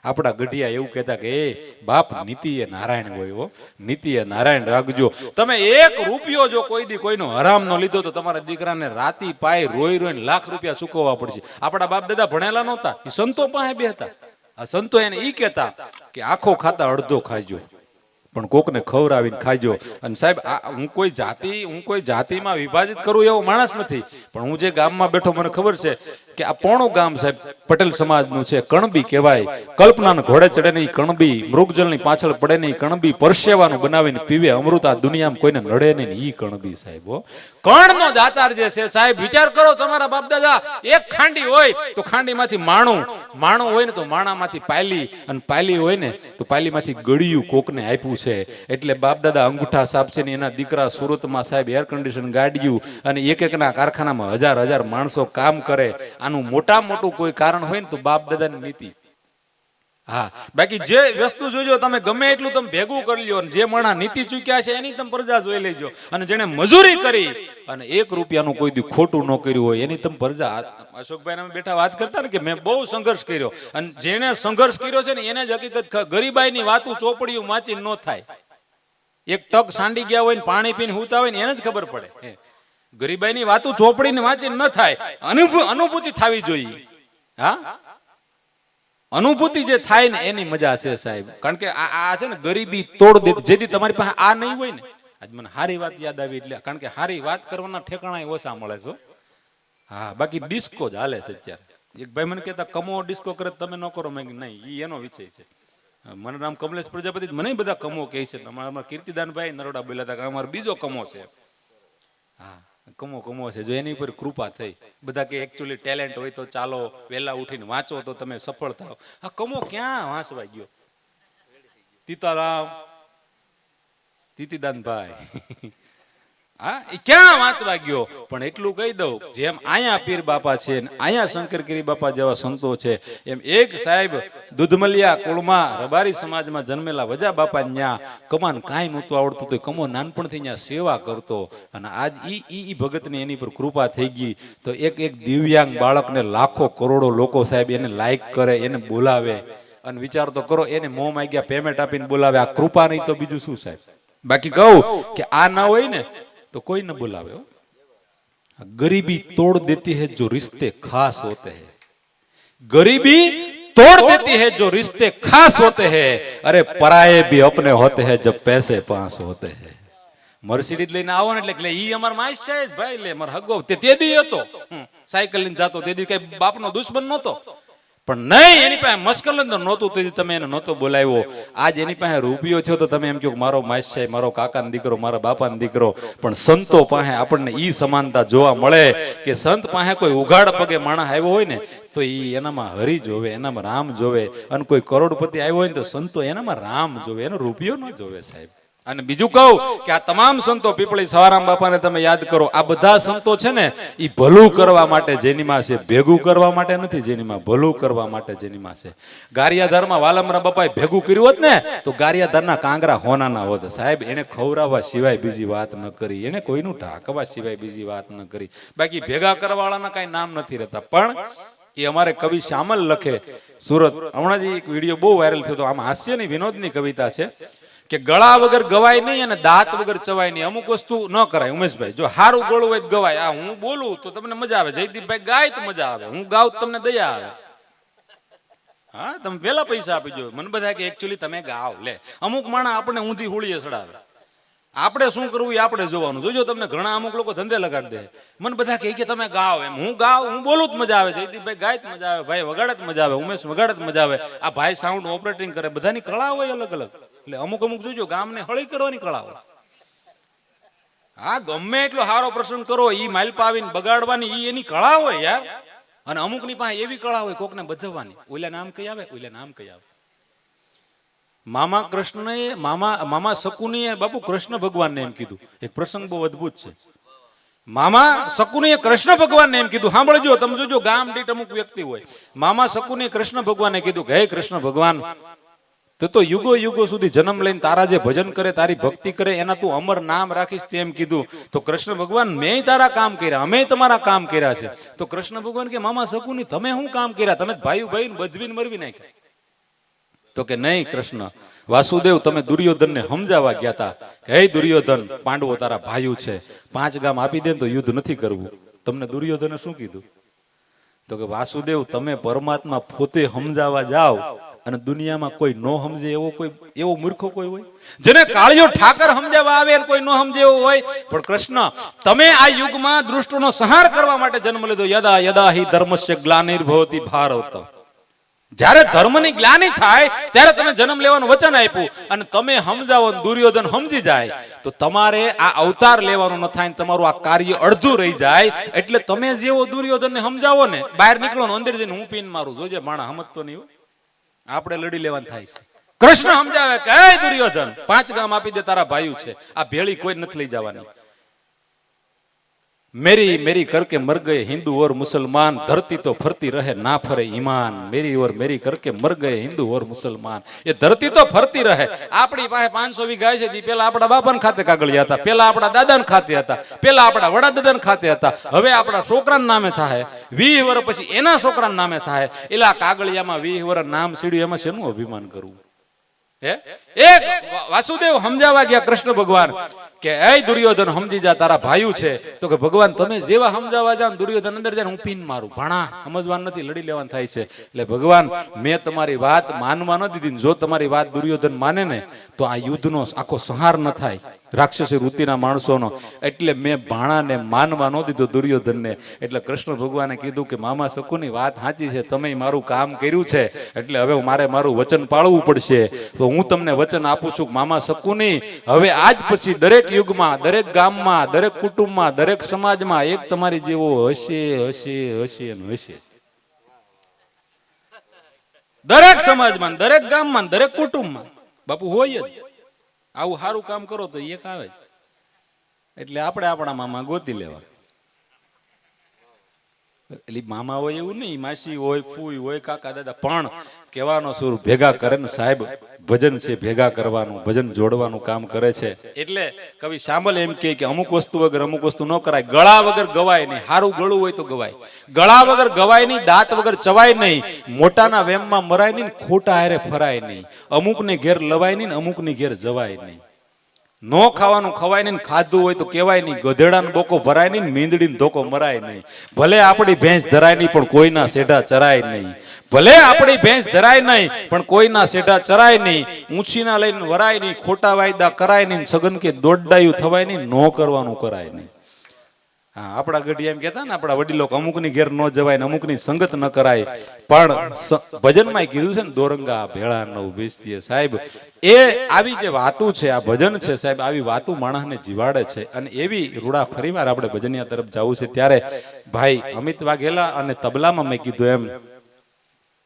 આપણા ગઢિયા એવું કહેતા કે એ બાપ નીતિએ નારાયણ હોય હો, નીતિએ નારાયણ રાખજો. તમે 1 રૂપિયો જો કોઈ દી કોઈનો હરામ નો લીધો તો તમારા દીકરાને રાતી પાય રોઈ રોઈને લાખ રૂપિયા ચૂકવવા પડશે. આપણા બાપ દાદા ભણેલા નહોતા, એ સંતો પાસે બે હતા. આ સંતો એને ઈ કહેતા કે આખો ખાતા અડધો ખાજો, પણ કોકને ખવડાવીને ખાજો. અને સાહેબ હું કોઈ જાતિમાં વિભાજિત કરું એવો માણસ નથી, પણ હું જે ગામમાં બેઠો મને ખબર છે કે આ પોણું ગામ સાહેબ પટેલ સમાજનું છે. કણબી કહેવાય, કલ્પનાના ઘોડે ચડે નહીં કણબી, મૃગજળની પાછળ પડે નહીં કણબી, પરસેવાનું બનાવીને પીવે અમૃત, આ દુનિયામાં કોઈને નડે નહીં ઈ કણબી સાહેબ. કણનો દાતાર જે છે સાહેબ, વિચાર કરો તમારા બાપ દાદા એક ખાંડી હોય તો ખાંડીમાંથી માણું હોય ને તો માણામાંથી પાયલી, અને પાયલી હોય ને તો પાયલીમાંથી ગળિયું કોકને આપ્યું છે. એટલે બાપ દાદા અંગૂઠા સાપશે ને એના દીકરા સુરતમાં સાહેબ એર કન્ડિશન ગાડીયું, અને એક ના કારખાનામાં હજાર માણસો કામ કરે. આનું મોટું કોઈ કારણ હોય ને તો બાપ દાદાની નીતિ. હા, બાકી જે વસ્તુ જોજો તમે ગમે એટલું તમે ભેગું કરી લ્યો, જે માણા નીતિ ચૂક્યા છે એની તમે પ્રજા જોઈ લેજો, અને જેને મજૂરી કરી અને 1 રૂપિયાનું કોઈ દી ખોટું ન કર્યું હોય એની તમે પ્રજા. અશોકભાઈ અમે બેઠા વાત કરતા ને કે મેં બહુ સંઘર્ષ કર્યો, અને જેને સંઘર્ષ કર્યો છે ને એને જ હકીકત ગરીબાઈની વાતું ચોપડીયું વાંચી ન થાય. એક ટક સાંડી ગયા હોય ને પાણી પીને હુતા હોય ને એને જ ખબર પડે. ગરીબાઈની વાતું ચોપડીને વાંચી ન થાય, અનુભૂતિ થવી જોઈએ. હા, અનુભૂતિ જે થાય ને એની મજા છે સાહેબ. કારણ કે આ છે ને ગરીબી તોડ દે. જેથી તમારી પાસે આ નહીં હોય ને, આજ મને હારી વાત યાદ આવી એટલે, કારણ કે હારી વાત કરવાના ઠેકાણા ઓછા મળે છે. હા, બાકી ડિસ્કો જ હાલે છે અત્યારે. એક ભાઈ મને કહેતા કમો ડિસ્કો કરે તમે ન કરો, મેં નહીં, ઈ એનો વિષય છે. મને નામ કમલેશ પ્રજાપતિ, મને બધા કમો કહે છે. અમારા કીર્તિદાનભાઈ નરોડા બોલ્યા હતા કે અમારો બીજો કમો છે. હા, કમો છે. જો એની પર કૃપા થઈ, બધા કે એકચ્યુઅલી ટેલેન્ટ હોય તો ચાલો વહેલા ઉઠીને વાંચો તો તમે સફળ થાવ. આ કમો ક્યાં વાંચવા ગયો? તીતિદાનભાઈ હા, એ ક્યાં વાંચવા ગયો? પણ એટલું કહી દઉં, જેમ અહીંયા પીર બાપા છે, અહીંયા શંકરગીરી બાપા જેવા સંતો છે, એમ એક સાહેબ દુધમલિયા કુળમાં રબારી સમાજમાં જન્મેલા વજા બાપા ન્યા કમાન કાંઈ નહોતું આવડતું તો કમો નાનપણથી ન્યા સેવા કરતો. અને આજ ઈ ભગતની એની પર કૃપા થઈ ગઈ તો એક દિવ્યાંગ બાળકને લાખો કરોડો લોકો સાહેબ એને લાઈક કરે, એને બોલાવે. અને વિચાર તો કરો, એને મોં માંગ્યા પેમેન્ટ આપીને બોલાવે. આ કૃપા નહીં તો બીજું શું સાહેબ? બાકી કહું કે આ ના હોય ને तो कोई न बुलावे. गरीबी तोड़ देती है जो रिश्ते खास होते हैं, गरीबी तोड़ देती है जो रिश्ते खास होते हैं. अरे पराये भी अपने होते हैं जब पैसे पास होते हैं. મર્સિડીઝ લઈને આવો ને એટલે ઈ અમાર માઈસ છે ભાઈ, લે માર હગો તે દી હતો સાયકલ લઈને જાતો, તે દી કઈ બાપનો દુશ્મન નહોતો. પણ નહીં, એની પાસે મસ્કલંદર નહોતું તો તમે એને નહોતો બોલાવ્યો. આજ એની પાસે રૂપિયો થયો તો તમે એમ કહો મારો માસ છે, મારો કાકાનો દીકરો, મારા બાપાનો દીકરો. પણ સંતો પાસે આપણને ઈ સમાનતા જોવા મળે કે સંત પાસે કોઈ ઉઘાડ પગે માણસ આવ્યો હોય ને તો ઈ એનામાં હરી જોવે, એનામાં રામ જોવે. અને કોઈ કરોડપતિ આવ્યો હોય ને તો સંતો એનામાં રામ જોવે, એનો રૂપિયો ન જોવે સાહેબ. અને બીજું કહું કે આ તમામ સંતો, પીપળી સવારામ બાપાને તમે યાદ કરો, આ બધા સંતો છે ને એ ભલું કરવા માટે જેનીમાં છે, ભેગું કરવા માટે નથી જેનીમાં, ભલું કરવા માટે જેનીમાં છે. ગારિયાધારમાં વાલમરા બાપાએ ભેગું કર્યું હોત ને તો ગારિયાધારના કાંગરા હોનાના હોત સાહેબ. એને ખવડાવવા સિવાય બીજી વાત ન કરી, એને કોઈનું ઢાંકવા સિવાય બીજી વાત ન કરી. બાકી ભેગા કરવા વાળાના કઈ નામ નથી રહેતા. પણ એ અમારે કવિ શ્યામલ લખે સુરત, હમણાં જ એક વિડીયો બહુ વાયરલ થયો હતો, આમ હાસ્યની વિનોદની કવિતા છે કે ગળા વગર ગવાય નહીં અને દાંત વગર ચવાય નહીં. અમુક વસ્તુ ન કરાય ઉમેશભાઈ. જો હારું ગળું હોય ગવાય. આ હું બોલું તો તમને મજા આવે, જયદીપભાઈ ગાય તો મજા આવે, હું ગાઉ તમને દયા આવે. હા, તમે પેલા પૈસા આપી દો. મને બધા કે એકચ્યુઅલી તમે ગાઓ. લે, અમુક માણસ આપણે ઊંધી હોળીએ ચડાવે. આપણે શું કરવું એ આપણે જોવાનું. જોજો તમને ઘણા અમુક લોકો ધંધે લગાડી દે. મને બધા કે તમે ગાઓ, એમ હું ગાઉ, હું બોલું જ મજા આવે, જયદીપભાઈ ગાય જ મજા આવે, ભાઈ વગાડે જ મજા આવે, ઉમેશ વગાડે જ મજા આવે, આ ભાઈ સાઉન્ડ ઓપરેટિંગ કરે. બધાની કળા હોય અલગ અલગ. એટલે અમુક જોજો ગામને હળી કરવાની કળા હોય. હા, ગમે એટલો સારો પ્રસંગ કરો, ઈ માલપા આવીને બગાડવાની ઈ એની કળા હોય યાર. અને અમુક ની પાસે એવી કળા હોય કોકને બધવાની. ઓલા નામ કઈ આવે, ઓલા નામ કઈ આવે. મામા કૃષ્ણએ મામા શકુનીએ બાપુ કૃષ્ણ ભગવાનને એમ કીધું. એક પ્રસંગ બહુ અદભુત છે. મામા શકુનીએ કૃષ્ણ ભગવાનને એમ કીધું. સાંભળજો તમે, જોજો ગામ દીઠ અમુક વ્યક્તિ હોય. મામા શકુનીએ કૃષ્ણ ભગવાનને કીધું કે હે કૃષ્ણ ભગવાન, તો યુગો યુગો સુધી જન્મ લઈને તારા જે ભજન કરે, તારી ભક્તિ કરે, એના તું અમર નામ રાખીશ તેમ કીધું. તો કૃષ્ણ ભગવાન મેં તારા કામ કર્યા, અમે તમારા કામ કર્યા છે. તો કૃષ્ણ ભગવાન કે મામા શકુની તમે શું કામ કર્યા? તમે ભાઈ ભાઈ બજવીને મરવી નાખ્યા. તો કે નહીં કૃષ્ણ, વાસુદેવ તમે દુર્યોધનને સમજાવવા ગયા હતા કે હે દુર્યોધન, પાંડવો તારા ભાઈઓ છે, 5 ગામ આપી દે તો યુદ્ધ નથી કરવું. તમને દુર્યોધને શું કીધું? તો કે વાસુદેવ તમે પરમાત્મા પોતે સમજાવવા જાઓ અને દુનિયામાં કોઈ નો સમજે એવો મૂર્ખો કોઈ હોય? જેને કાળિયો ઠાકર સમજાવવા આવે કોઈ નો સમજે એવો હોય? પણ કૃષ્ણ તમે આ યુગમાં દુષ્ટોનો સંહાર કરવા માટે જન્મ લીધો. યદા યદા હિ ધર્મસ્ય ગ્લાનિર્ભવતિ ભારત, જ્યારે ધર્મની ગ્લાનિ થાય ત્યારે તમે જન્મ લેવાનું વચન આપ્યું અને તમે સમજાવો, દુર્યોધન સમજી જાય તો તમારે આ અવતાર લેવાનું ન થાય, તમારું આ કાર્ય અડધું રહી જાય. એટલે તમે જેવો દુર્યોધનને સમજાવો ને, બહાર નીકળો ને અંદર જઈને હું પીન મારું, જોજે માણા સમજતો નહીં હોય, આપણે લડી લેવાનું થાય છે. કૃષ્ણ સમજાવે કે હે દુર્યોધન, 5 ગામ આપી દે, તારા ભાઈઓ છે, આ ભેળી કોઈ નથી લઈ જવાની. मेरी मेरी करके मर गए हिंदू और मुसलमान, धरती तो फरती रहे ना फरे ईमान. मेरी और मेरी करके मर गए हिंदू और मुसलमान, ये धरती तो फरती रहे. આપણી પાસે 500 વીઘા છે, પેલા આપણા બાપાને ખાતે કાગળિયા હતા, પેલા આપણા દાદાને ખાતે હતા, પેલા આપણા વડાદાદાને ખાતે હતા, હવે આપણા છોકરાના નામે થાય, 20 વર્ષ પછી એના છોકરાના નામે થાય. એલા કાગળિયામાં 20 વર્ષ નામ સીડ્યું, એમાં શેનું અભિમાન કરવું? એક વાસુદેવ સમજાવવા ગયા કૃષ્ણ ભગવાન કે એ દુર્યોધન સમજી જા, તારા ભાઈઓ છે. તો કે ભગવાન તમે જેવા સમજાવવા જાવ, દુર્યોધન અંદર જાય હું પીન મારું, ભાણા સમજવાનું નથી, લડી લેવાનું થાય છે. એટલે ભગવાન મેં તમારી વાત માનવા ન દીધી, જો તમારી વાત દુર્યોધન માને ને તો આ યુદ્ધનો આખો સંહાર ન થાય, રાક્ષસી વૃત્તિના માણસોનો. એટલે મેં ભાણાને માનવા ન દીધો દુર્યોધનને. એટલે કૃષ્ણ ભગવાને કીધું કે મામા શકુની વાત સાચી છે, તમે મારું કામ કર્યું છે, એટલે હવે મારે મારું વચન પાળવું પડશે. તો હું તમને વચન આપું છું મામા શકુની, હવે આજ પછી દરેક યુગમાં, દરેક ગામમાં, દરેક કુટુંબમાં, દરેક સમાજમાં એક તમારી જેવો હશે હશે હશે હશે. દરેક સમાજમાં, દરેક ગામમાં, દરેક કુટુંબમાં બાપુ હોય જ. આવું સારું કામ કરો તો એક આવે. એટલે આપણે આપણા મામા ગોતી લેવા. એટલે મામા હોય એવું નહીં, માસી હોય, ફૂઈ હોય, કાકા દાદા. પણ કહેવાનો સુર ભેગા કરે ને સાહેબ, ભજન છે ભેગા કરવાનું, ભજન જોડવાનું કામ કરે છે. એટલે કવિ શામલ એમ કે અમુક વસ્તુ વગર અમુક વસ્તુ ન કરાય. ગળા વગર ગવાય નહીં, સારું ગળું હોય તો ગવાય. ગળા વગર ગવાય નહીં, દાંત વગર ચવાય નહીં, મોટાના વેમમાં મરાય નહીં, ખોટા હારે ફરાય નહીં, અમુકને ઘેર લવાય નહીં, અમુકની ઘેર જવાય નહીં. નો ખાવાનું ખવાય નહીં, ખાધું હોય તો કેવાય નહીં, ગધેડાનો બોકો ભરાય નહીં, મીંદડીનો ધોકો મરાય નહીં. ભલે આપણી ભેંસ ધરાય નહીં પણ કોઈના સેઢા ચરાય નહીં. ભલે આપણી ભેંસ ધરાય નહીં પણ કોઈના સેઢા ચરાય નહીં. ઊંચીના લઈને વરાય નહીં, ખોટા વાયદા કરાય નહીં, સગન કે દોડડાયું થવાય નહીં, નો કરવાનું કરાય નહીં. હા, આપણા ગઢિયા એમ કહેતા ને આપણા વડીલો, અમુકની ઘેર ન જવાય ને અમુકની સંગત ન કરાય. પણ ભજનમાં કીધું છે ને, દોરંગા ભેળા નવ બેસતીએ. સાહેબ એ આવી જે વાતું છે, આ ભજન છે સાહેબ, આવી વાતું માણસને જીવાડે છે. અને એવી રૂડા ફરીવાર આપણે ભજનિયા તરફ જવું છે. ત્યારે ભાઈ અમિત વાઘેલા અને તબલામાં મેં કીધું એમ,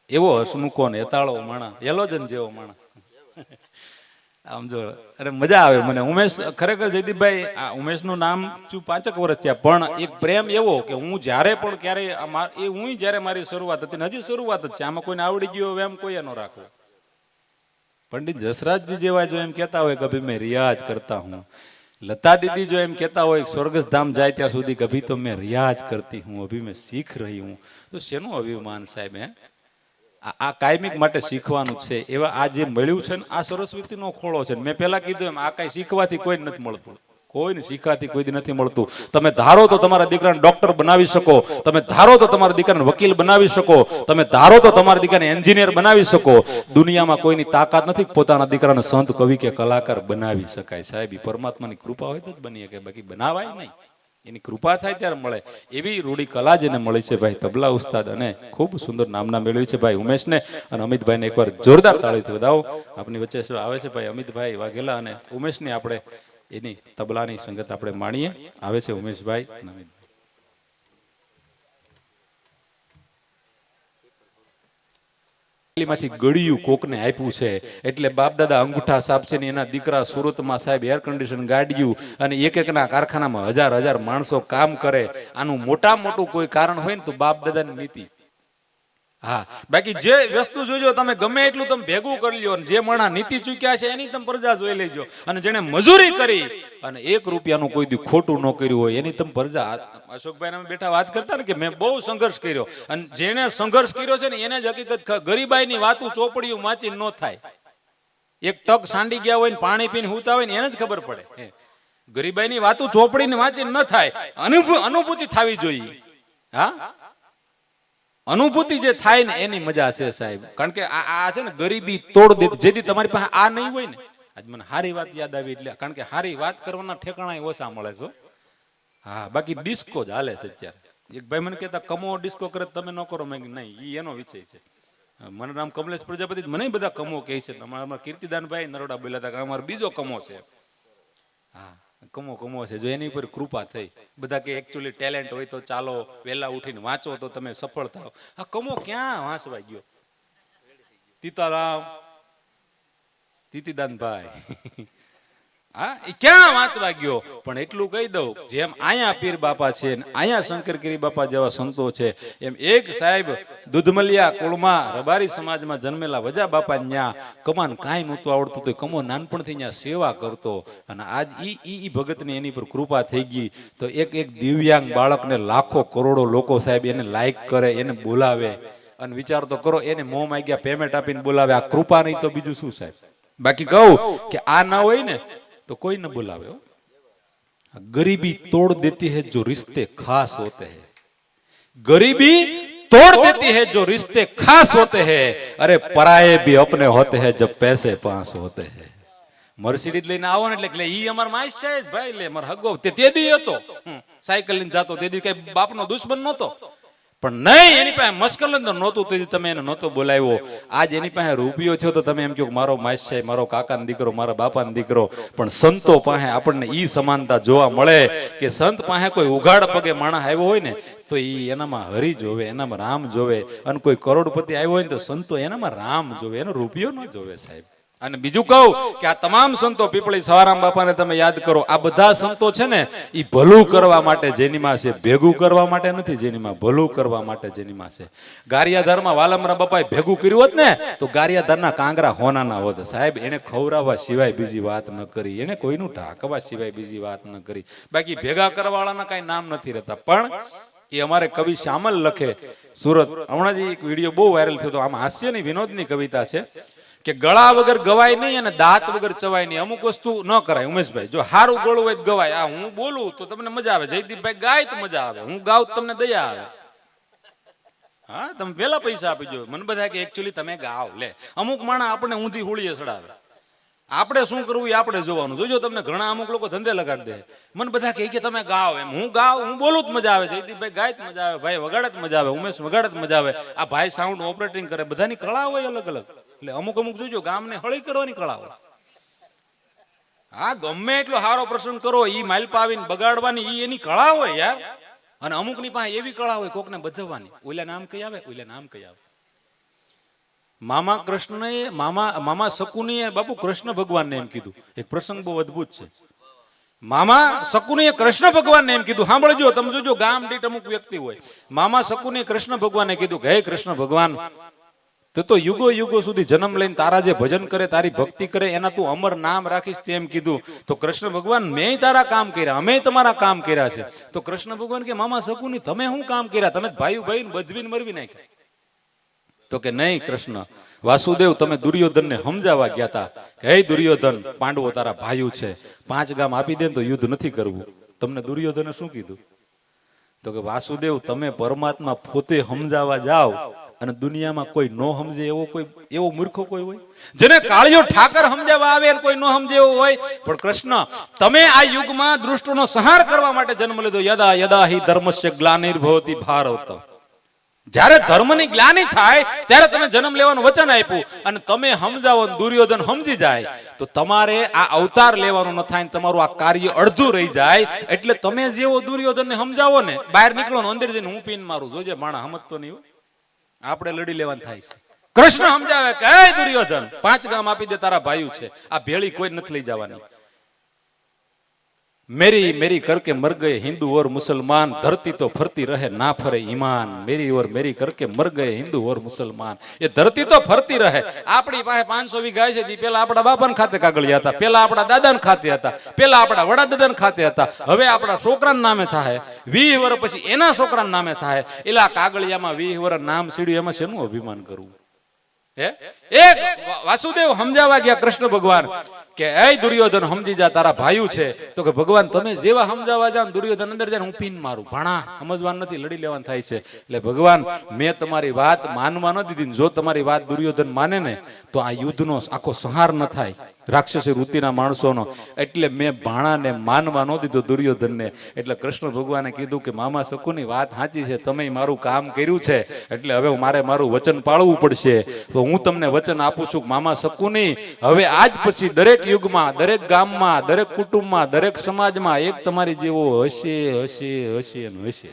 એવો હસમુખો ને એતાળો માણા, એલોજન જેવો માણા. આમ જો અરે મજા આવે મને. ઉમેશ, ખરેખર જયદીપભાઈ, આ ઉમેશનું નામ 5 વર્ષ થયા, પણ એક પ્રેમ એવો કે હું જ્યારે પણ ક્યારે હું જ્યારે મારી શરૂઆત હતી, હજી શરૂઆત જ છે, આમાં કોઈને આવડી ગયો હવે એમ કોઈ ન રાખવો. પંડિત જસરાજજી જેવા જો એમ કહેતા હોય કે અભી મેં રિયાજ કરતા હું, લતા દીદી જો એમ કહેતા હોય સ્વર્ગસ્થ ધામ જાય ત્યાં સુધી કભી તો મેં રિયાજ કરતી હું, અભી મેં શીખ રહી હું. તો શેનું અભિમાન સાહેબ? આ કાયમિક માટે શીખવાનું છે. એવા આ જે મળ્યું છે ને, આ સરસ્વતીનો ખોળો છે. મેં પેલા કીધું એમ, આ કઈ શીખવાથી કોઈ નથી મળતું, કોઈને શીખવાથી કોઈ નથી મળતું. તમે ધારો તો તમારા દીકરાને ડોક્ટર બનાવી શકો, તમે ધારો તો તમારા દીકરાને વકીલ બનાવી શકો, તમે ધારો તો તમારા દીકરાને એન્જિનિયર બનાવી શકો. દુનિયામાં કોઈની તાકાત નથી પોતાના દીકરાને સંત, કવિ કે કલાકાર બનાવી શકાય. સાહેબ પરમાત્માની કૃપા હોય તો જ બની શકે, બાકી બનાવાય નહીં. એની કૃપા થાય ત્યારે મળે. એવી રૂડી કલા જેને મળી છે ભાઈ તબલા ઉસ્તાદ, અને ખૂબ સુંદર નામના મેળવી છે ભાઈ ઉમેશને અને અમિતભાઈને એકવાર જોરદાર તાળીથી વધાવો. આપની વચ્ચે આવે છે ભાઈ અમિતભાઈ વાઘેલા અને ઉમેશની આપણે એની તબલાની સંગત આપણે માણીએ. આવે છે ઉમેશભાઈ. માંથી ગળિયું કોકને આપ્યું છે. એટલે બાપ દાદા અંગૂઠા સાપશે ને એના દીકરા સુરતમાં સાહેબ એર કન્ડિશન ગાડીયું, અને એક એકના કારખાનામાં 1000 માણસો કામ કરે. આનું મોટા મોટું કોઈ કારણ હોય ને તો બાપ દાદાની નીતિ. હા, બાકી જે વસ્તુ જોજો તમે ગમે એટલું તમે ભેગું કરી લ્યો, જે મણા નીતિ ચૂક્યા છે એની તમે પ્રજા જોઈ લેજો, અને જેને મજૂરી કરી અને 1 રૂપિયાનું કોઈ દી ખોટું ન કર્યું હોય એની તમે પ્રજા. અશોકભાઈ અમે બેઠા વાત કરતા ને કે મેં બહુ સંઘર્ષ કર્યો, અને જેને સંઘર્ષ કર્યો છે ને એને જ હકીકત ગરીબાઈની વાતું ચોપડીયું વાંચી ન થાય. એક ટક સાંડી ગયા હોય ને પાણી પીને હુતા હોય ને એને જ ખબર પડે. ગરીબાઈની વાતું ચોપડીને વાંચીને ન થાય, અનુભૂતિ થવી જોઈએ. હા, અનુભૂતિ જે થાય ને એની મજા છે સાહેબ. કારણ કે આ છે ને ગરીબી તોડ દે. જેથી તમારી પાસે આ નહીં હોય ને, આજ મને હારી વાત યાદ આવી એટલે, કારણ કે હારી વાત કરવાના ઠેકાણા ઓછા મળે છે. હા, બાકી ડિસ્કો જ હાલે છે અત્યારે. એક ભાઈ મને કહેતા કમો ડિસ્કો કરે તમે ન કરો. મેં નહીં, ઈ એનો વિષય છે. મને નામ કમલેશ પ્રજાપતિ, મને બધા કમો કહે છે. અમારા કીર્તિદાનભાઈ નરોડા બોલ્યા હતા કે અમારો બીજો કમો છે. હા, કમો છે. જો એની પર કૃપા થઈ, બધા કે એકચ્યુઅલી ટેલેન્ટ હોય તો ચાલો વહેલા ઉઠીને વાંચો તો તમે સફળ થાઓ. આ કમો ક્યાં વાંચવા ગયો? તીતારામ, તીતીદાનભાઈ, હા, એ ક્યાં વાંચવા ગયો? પણ એટલું કહી દઉં, જેમ અહીંયા પીર બાપા છે, અહીંયા શંકરગીરી બાપા જેવા સંતો છે, એમ એક સાહેબ દુધમલિયા કુળમાં રબારી સમાજમાં જન્મેલા વજા બાપા ન્યા કમાન કાંઈ નહોતું આવડતું તો કમો નાનપણથી ન્યા સેવા કરતો, અને આજ ઈ ભગતની એની પર કૃપા થઈ ગઈ તો એક દિવ્યાંગ બાળકને લાખો કરોડો લોકો સાહેબ એને લાઈક કરે, એને બોલાવે. અને વિચાર તો કરો, એને મોં માંગ્યા પેમેન્ટ આપીને બોલાવે. આ કૃપા નહીં તો બીજું શું સાહેબ? બાકી કહું કે આ ના હોય ને तो कोई न बुलावे. गरीबी तोड़ देती है जो रिश्ते खास होते हैं. गरीबी तोड़ देती है जो रिश्ते खास होते हैं. अरे पराये भी अपने होते हैं जब पैसे पास होते हैं. મર્સિડીઝ લઈને આવો ને એટલે ઈ અમાર માઈસ છે ભાઈ, લે માર હગો તે દી હતો સાયકલ લઈને જાતો, તે દી કઈ બાપનો દુશ્મન નહોતો. પણ નહીં, એની પાસે મસ્કલંદર નહોતું તો તમે એને નહોતો બોલાવ્યો. આજ એની પાસે રૂપિયો થયો તો તમે એમ કહો મારો માસ છે, મારો કાકાનો દીકરો, મારા બાપાનો દીકરો. પણ સંતો પાસે આપણને ઈ સમાનતા જોવા મળે કે સંત પાસે કોઈ ઉઘાડ પગે માણસ આવ્યો હોય ને તો ઈ એનામાં હરી જોવે, એનામાં રામ જોવે. અને કોઈ કરોડપતિ આવ્યો હોય ને તો સંતો એનામાં રામ જોવે, એનો રૂપિયો ન જોવે સાહેબ. અને બીજું કહું કે આ તમામ સંતો, પીપળી સવારામ બાપાને તમે યાદ કરો, આ બધા સંતો છે ને એ ભલું કરવા માટે જેનીમાં છે, ભેગું કરવા માટે નથી. જેનીમાં ભલું કરવા માટે જેનીમાં છે. ગારિયાધારમાં વાલમરા બાપાએ ભેગું કર્યું હોત ને તો ગારિયાધારના કાંગરા હોનાના હોત સાહેબ. એને ખવરાવવા સિવાય બીજી વાત ન કરી, એને કોઈનું ઢાંકવા સિવાય બીજી વાત ન કરી. બાકી ભેગા કરવા વાળાના કઈ નામ નથી રહેતા. પણ એ અમારે કવિ શ્યામલ લખે સુરત, હમણાં જ એક વિડીયો બહુ વાયરલ થયો હતો. આમાં હાસ્યની વિનોદની કવિતા છે કે ગળા વગર ગવાય નહીં અને દાંત વગર ચવાય નહીં. અમુક વસ્તુ ન કરાય ઉમેશભાઈ. જો હારું ગળું હોય ગવાય. આ હું બોલું તો તમને મજા આવે, જયદીપભાઈ ગાય તો મજા આવે, હું ગાઉ તમને દયા આવે. હા, તમે પેલા પૈસા આપી દો. મને બધા કે એકચ્યુઅલી તમે ગાઓ. લે, અમુક માણસ આપણે ઊંધી હોળીએ ચડાવે. આપણે શું કરવું એ આપણે જોવાનું. જોજો તમને ઘણા અમુક લોકો ધંધે લગાડી દે. મને બધા કે તમે ગાઓ. એમ હું ગાઉ, હું બોલું જ મજા આવે, જયદીપભાઈ ગાય જ મજા આવે, ભાઈ વગાડે જ મજા આવે, ઉમેશ વગાડે જ મજા આવે, આ ભાઈ સાઉન્ડ ઓપરેટિંગ કરે. બધાની કળા હોય અલગ અલગ. એટલે અમુક જોજો ગામને હળી કરવાની કળા હોય. હા, ગમે એટલો સારો પ્રસંગ કરો, ઈ માલપા આવીને બગાડવાની ઈ એની કળા હોય યાર. અને અમુક ની પાસે એવી કળા હોય કોકને બધવાની. ઓલા નામ કઈ આવે, ઓલા નામ કઈ આવે. મામા કૃષ્ણએ મામા શકુનીએ બાપુ કૃષ્ણ ભગવાનને એમ કીધું. એક પ્રસંગ બહુ અદ્ભુત છે. મામા શકુનીએ કૃષ્ણ ભગવાનને એમ કીધું. સાંભળજો, તમે જોજો ગામ દીઠ અમુક વ્યક્તિ હોય. મામા શકુનીએ કૃષ્ણ ભગવાનને કીધું કે હે કૃષ્ણ ભગવાન, તો યુગો યુગો સુધી જન્મ લઈને તારા જે ભજન કરે, તારી ભક્તિ કરે, એના તું અમર નામ રાખીશ તેમ કીધું. તો કૃષ્ણ ભગવાન મેં તારા કામ કર્યા, અમે તમારા કામ કર્યા છે. તો કૃષ્ણ ભગવાન કે મામા શકુની તમે શું કામ કર્યા? તમે ભાઈ ભાઈ બધવીને મરવી નાખ્યા. તો કે નહીં કૃષ્ણ, વાસુદેવ તમે દુર્યોધનને સમજાવવા ગયા હતા કે હે દુર્યોધન, પાંડવો તારા ભાઈઓ છે, 5 ગામ આપી દે તો યુદ્ધ નથી કરવું. તમને દુર્યોધને શું કીધું? તો કે વાસુદેવ તમે પરમાત્મા પોતે સમજાવવા જાઓ અને દુનિયામાં કોઈ નો સમજે એવો મૂર્ખો કોઈ હોય? જેને કાળિયો ઠાકર સમજાવવા આવે કોઈ નો સમજે એવો હોય? પણ કૃષ્ણ તમે આ યુગમાં દુષ્ટોનો સંહાર કરવા માટે જન્મ લીધો. યદા યદા હિ ધર્મસ્ય ગ્લાનિર્ભવતિ ભારત. જ્યારે ધર્મની ગ્લાનિ થાય ત્યારે તમે જન્મ લેવાનું વચન આપ્યું અને તમે સમજાવો, દુર્યોધન સમજી જાય તો તમારે આ અવતાર લેવાનું ન થાય, તમારું આ કાર્ય અડધું રહી જાય. એટલે તમે જેવો દુર્યોધનને સમજાવો ને, બહાર નીકળો ને અંદર જઈને હું પીન મારું. જોજે માણા સમજતો નહીં હોય, આપણે લડી લેવાનું થાય છે. કૃષ્ણ સમજાવે કે હે દુર્યોધન, 5 ગામ આપી દે તારા ભાઈઓ છે, આ ભેળી કોઈ નથી લઈ જવાની. मेरी मेरी करके मर गए हिंदू और मुसलमान, धरती तो फरती रहे ना फरे ईमान। मेरी और मेरी करके मर गए हिंदू और मुसलमान, એ ધરતી તો ફરતી રહે. આપણી પાસે 500 વીઘા છે, પેલા આપણા બાપાને ખાતે કાગળિયા હતા, પેલા આપણા દાદાને ખાતે હતા, પેલા આપણા વડાદાદાને ખાતે હતા, હવે આપણા છોકરાના નામે થાય, 20 વર્ષ પછી એના છોકરાના નામે થાય. એલા કાગળિયામાં 20 વર્ષ નામ સીડ્યું, એમાં શેનું અભિમાન કરવું? એક વાસુદેવ સમજાવવા ગયા કૃષ્ણ ભગવાન કે એ દુર્યોધન સમજી જા, તારા ભાઈઓ છે. તો કે ભગવાન તમે જેવા સમજાવવા જાવ, દુર્યોધન અંદર જાય હું પીન મારું, ભાણા સમજવાનું નથી, લડી લેવાનું થાય છે. એટલે ભગવાન મેં તમારી વાત માનવા ન દીધી, જો તમારી વાત દુર્યોધન માને ને તો આ યુદ્ધનો આખો સંહાર ન થાય રાક્ષસી વૃત્તિના માણસોનો. એટલે મેં ભાણાને માનવા ન દીધો દુર્યોધનને. એટલે કૃષ્ણ ભગવાને કીધું કે મામા શકુની વાત સાચી છે, તમે મારું કામ કર્યું છે, એટલે હવે મારે મારું વચન પાળવું પડશે. તો હું તમને વચન આપું છું મામા શકુની, હવે આજ પછી દરેક યુગમાં, દરેક ગામમાં, દરેક કુટુંબમાં, દરેક સમાજમાં એક તમારી જેવો હશે હશે હશે હશે.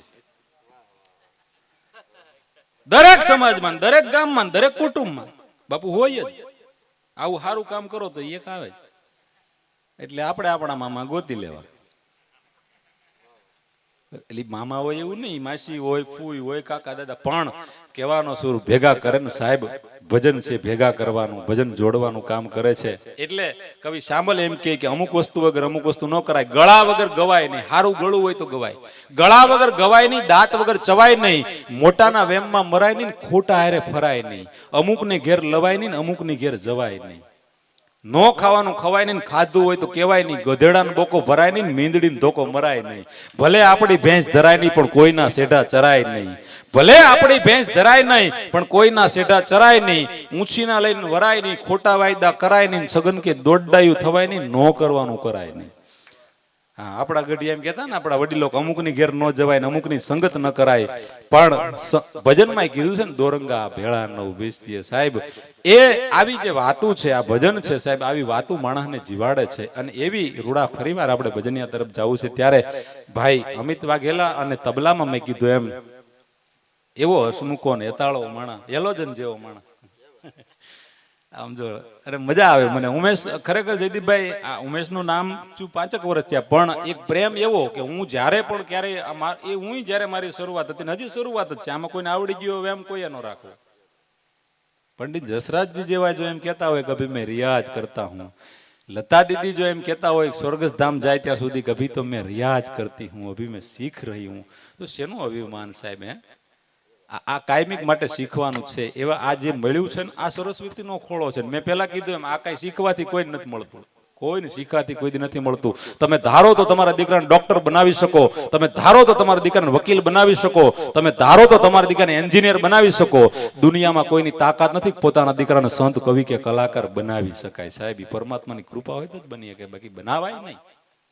દરેક સમાજમાં, દરેક ગામમાં, દરેક કુટુંબમાં બાપુ હોય જ. આવું સારું કામ કરો તો એક આવે. એટલે આપણે આપણા મામા ગોતી લેવા. એટલે મામા હોય એવું નહીં, માસી હોય, ફૂઈ હોય, કાકા દાદા, પણ કહેવાનો સુર ભેગા કરે ને સાહેબ. ભજન છે ભેગા કરવાનું, ભજન જોડવાનું કામ કરે છે. એટલે કવિ શામલ એમ કે અમુક વસ્તુ વગર અમુક વસ્તુ ન કરાય. ગળા વગર ગવાય નહીં, સારું ગળું હોય તો ગવાય. ગળા વગર ગવાય નહીં, દાંત વગર ચવાય નહીં, મોટાના વેમમાં મરાય નહીં, ખોટા હારે ફરાય નહીં, અમુકને ઘેર લવાય નહીં, અમુકની ઘેર જવાય નહીં. નો ખાવાનું ખવાય નહીં, ખાધું હોય તો કેવાય નહીં, ગધેડાનો બોકો ભરાય નહીં, મીંદડીનો ધોકો મરાય નહીં. ભલે આપણી ભેંસ ધરાય નહીં પણ કોઈના સેઢા ચરાય નહીં. ભલે આપણી ભેંસ ધરાય નહીં પણ કોઈના સેઢા ચરાય નહીં. ઊંચીના લઈને વરાય નહીં, ખોટા વાયદા કરાય નહીં, સગન કે દોડડાયું થવાય નહીં, નો કરવાનું કરાય નહીં. હા, આપણા ગઢિયા એમ કહેતા ને આપણા વડીલો, અમુકની ઘેર ન જવાય ને અમુકની સંગત ન કરાય. પણ ભજનમાં કીધું છે ને, દોરંગા ભેળા નવ બેસતીએ. સાહેબ એ આવી જે વાતું છે, આ ભજન છે સાહેબ, આવી વાતું માણસને જીવાડે છે. અને એવી રૂડા ફરીવાર આપણે ભજનિયા તરફ જવું છે. ત્યારે ભાઈ અમિત વાઘેલા અને તબલામાં મેં કીધું એમ, એવો હસમુખો ને એતાળો માણા, એલોજન જેવો માણા. આમ જો અરે મજા આવે મને. ઉમેશ ખરેખર જયદીપભાઈ, આ ઉમેશનું નામ 5 વર્ષ થયા, પણ એક પ્રેમ એવો કે હું જ્યારે પણ ક્યારે હું જ્યારે મારી શરૂઆત હતી, હજી શરૂઆત જ છે, આમાં કોઈને આવડી ગયો એમ કોઈ ન રાખો. પંડિત જસરાજજી જેવા જો એમ કહેતા હોય કભી મેં રિયાજ કરતા હું, લતા દીદી જો એમ કહેતા હોય સ્વર્ગસ્થ ધામ જાય ત્યાં સુધી કભી તો મેં રિયાજ કરતી હું, અભી મેં શીખ રહી હું. તો શેનું અભિમાન સાહેબ? આ કાયમિક માટે શીખવાનું છે. એવા આ જે મળ્યું છે ને, આ સરસ્વતીનો ખોળો છે. મેં પેલા કીધું એમ, આ કઈ શીખવાથી કોઈ નથી મળતું, કોઈને શીખવાથી કોઈ નથી મળતું. તમે ધારો તો તમારા દીકરાને ડોક્ટર બનાવી શકો, તમે ધારો તો તમારા દીકરાને વકીલ બનાવી શકો, તમે ધારો તો તમારા દીકરાને એન્જિનિયર બનાવી શકો. દુનિયામાં કોઈની તાકાત નથી પોતાના દીકરાને સંત, કવિ કે કલાકાર બનાવી શકાય. સાહેબ પરમાત્માની કૃપા હોય તો જ બની શકે, બાકી બનાવાય નહીં.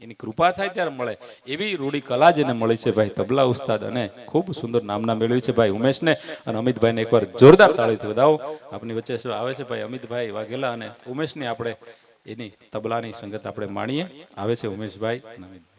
એની કૃપા થાય ત્યારે મળે. એવી રૂડી કલા જેને મળી છે ભાઈ તબલા ઉસ્તાદ, અને ખૂબ સુંદર નામના મેળવ્યું છે ભાઈ ઉમેશને અને અમિતભાઈને. એકવાર જોરદાર તાળીથી વધાવો. આપની વચ્ચે આવે છે ભાઈ અમિતભાઈ વાઘેલા અને ઉમેશને આપણે એની તબલાની સંગત આપણે માણીએ. આવે છે ઉમેશભાઈ અને અમિતભાઈ.